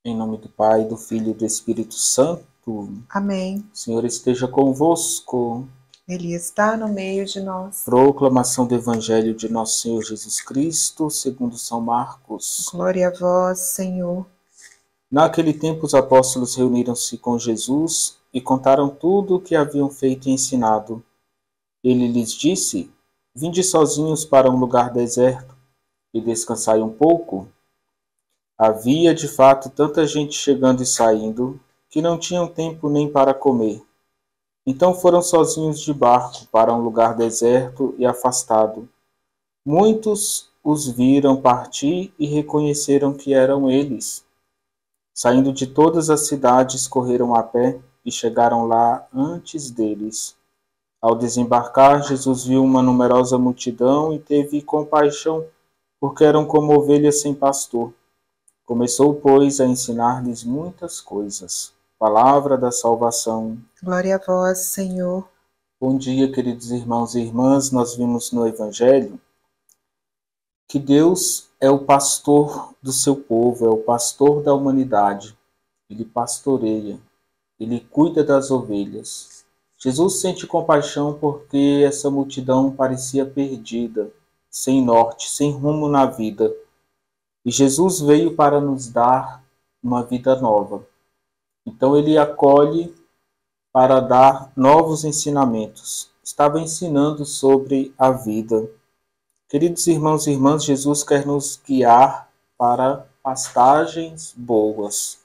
Em nome do Pai, do Filho e do Espírito Santo. Amém. O Senhor esteja convosco. Ele está no meio de nós. Proclamação do Evangelho de nosso Senhor Jesus Cristo, segundo São Marcos. Glória a vós, Senhor. Naquele tempo os apóstolos reuniram-se com Jesus e contaram tudo o que haviam feito e ensinado. Ele lhes disse: Vinde sozinhos para um lugar deserto e descansai um pouco. Havia de fato tanta gente chegando e saindo que não tinham tempo nem para comer. Então foram sozinhos de barco para um lugar deserto e afastado. Muitos os viram partir e reconheceram que eram eles. Saindo de todas as cidades, correram a pé e chegaram lá antes deles. Ao desembarcar, Jesus viu uma numerosa multidão e teve compaixão, porque eram como ovelhas sem pastor. Começou, pois, a ensinar-lhes muitas coisas. Palavra da salvação. Glória a vós, Senhor. Bom dia, queridos irmãos e irmãs. Nós vimos no Evangelho que Deus é o pastor do seu povo, é o pastor da humanidade. Ele pastoreia, ele cuida das ovelhas. Jesus sente compaixão porque essa multidão parecia perdida, sem norte, sem rumo na vida. E Jesus veio para nos dar uma vida nova. Então ele acolhe para dar novos ensinamentos. Estava ensinando sobre a vida. Queridos irmãos e irmãs, Jesus quer nos guiar para pastagens boas,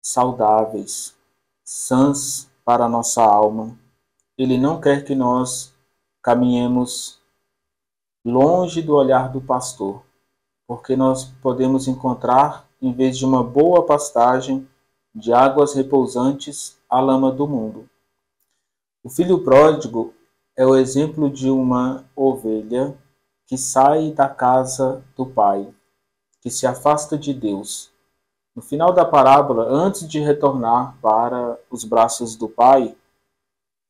saudáveis, sãs para a nossa alma. Ele não quer que nós caminhemos longe do olhar do pastor, porque nós podemos encontrar, em vez de uma boa pastagem, de águas repousantes, a lama do mundo. O filho pródigo é o exemplo de uma ovelha que sai da casa do pai, que se afasta de Deus. No final da parábola, antes de retornar para os braços do pai,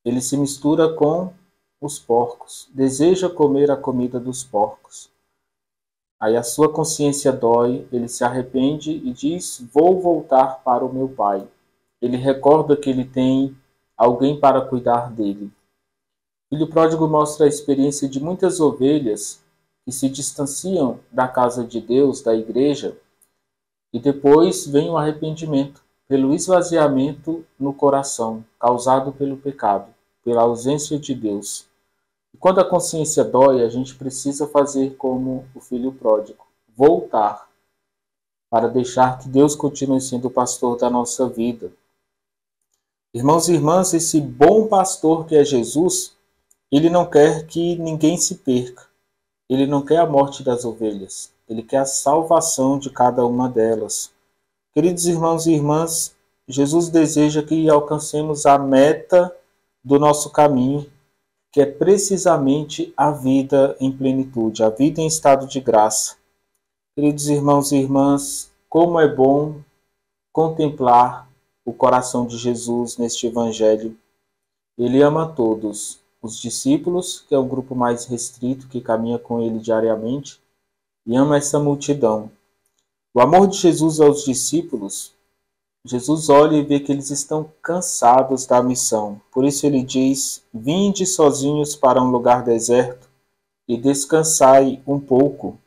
ele se mistura com os porcos, deseja comer a comida dos porcos. Aí a sua consciência dói, ele se arrepende e diz: vou voltar para o meu pai. Ele recorda que ele tem alguém para cuidar dele. O filho pródigo mostra a experiência de muitas ovelhas que se distanciam da casa de Deus, da igreja, e depois vem o arrependimento, pelo esvaziamento no coração, causado pelo pecado, pela ausência de Deus. E quando a consciência dói, a gente precisa fazer como o filho pródigo, voltar, para deixar que Deus continue sendo o pastor da nossa vida. Irmãos e irmãs, esse bom pastor que é Jesus, ele não quer que ninguém se perca. Ele não quer a morte das ovelhas. Ele quer a salvação de cada uma delas. Queridos irmãos e irmãs, Jesus deseja que alcancemos a meta do nosso caminho, que é precisamente a vida em plenitude, a vida em estado de graça. Queridos irmãos e irmãs, como é bom contemplar o coração de Jesus neste Evangelho. Ele ama todos, os discípulos, que é o grupo mais restrito que caminha com ele diariamente, e ama essa multidão. O amor de Jesus aos discípulos, Jesus olha e vê que eles estão cansados da missão. Por isso ele diz: vinde sozinhos para um lugar deserto e descansai um pouco.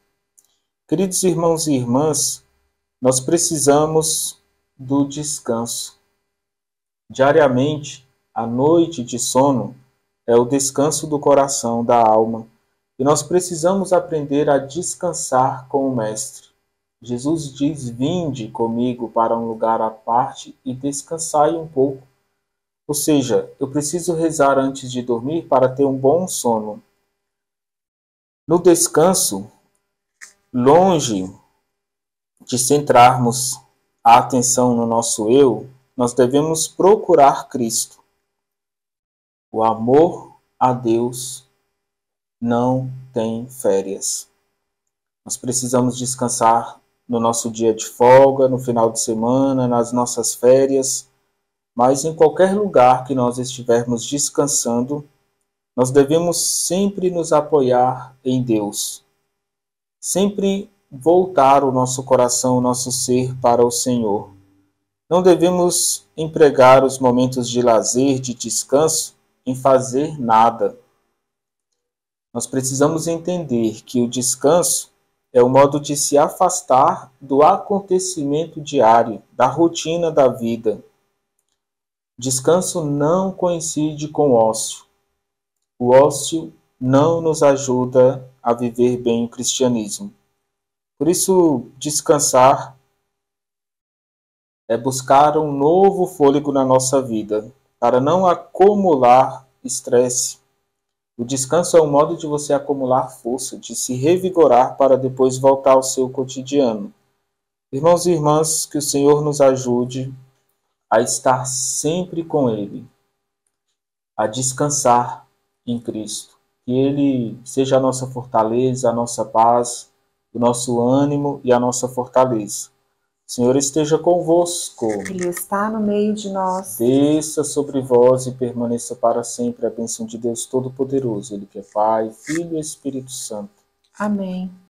Queridos irmãos e irmãs, nós precisamos do descanso. Diariamente, a noite de sono é o descanso do coração, da alma. E nós precisamos aprender a descansar com o Mestre. Jesus diz: vinde comigo para um lugar à parte e descansai um pouco. Ou seja, eu preciso rezar antes de dormir para ter um bom sono. No descanso, longe de centrarmos a atenção no nosso eu, nós devemos procurar Cristo. O amor a Deus não tem férias. Nós precisamos descansar no nosso dia de folga, no final de semana, nas nossas férias, mas em qualquer lugar que nós estivermos descansando, nós devemos sempre nos apoiar em Deus. Sempre voltar o nosso coração, o nosso ser para o Senhor. Não devemos empregar os momentos de lazer, de descanso, em fazer nada. Nós precisamos entender que o descanso é o modo de se afastar do acontecimento diário, da rotina da vida. Descanso não coincide com ócio. O ócio não nos ajuda a viver bem o cristianismo. Por isso, descansar é buscar um novo fôlego na nossa vida, para não acumular estresse. O descanso é um modo de você acumular força, de se revigorar para depois voltar ao seu cotidiano. Irmãos e irmãs, que o Senhor nos ajude a estar sempre com Ele, a descansar em Cristo. Que Ele seja a nossa fortaleza, a nossa paz, o nosso ânimo e a nossa fortaleza. O Senhor esteja convosco. Ele está no meio de nós. Desça sobre vós e permaneça para sempre a bênção de Deus Todo-Poderoso, Ele que é Pai, Filho e Espírito Santo. Amém.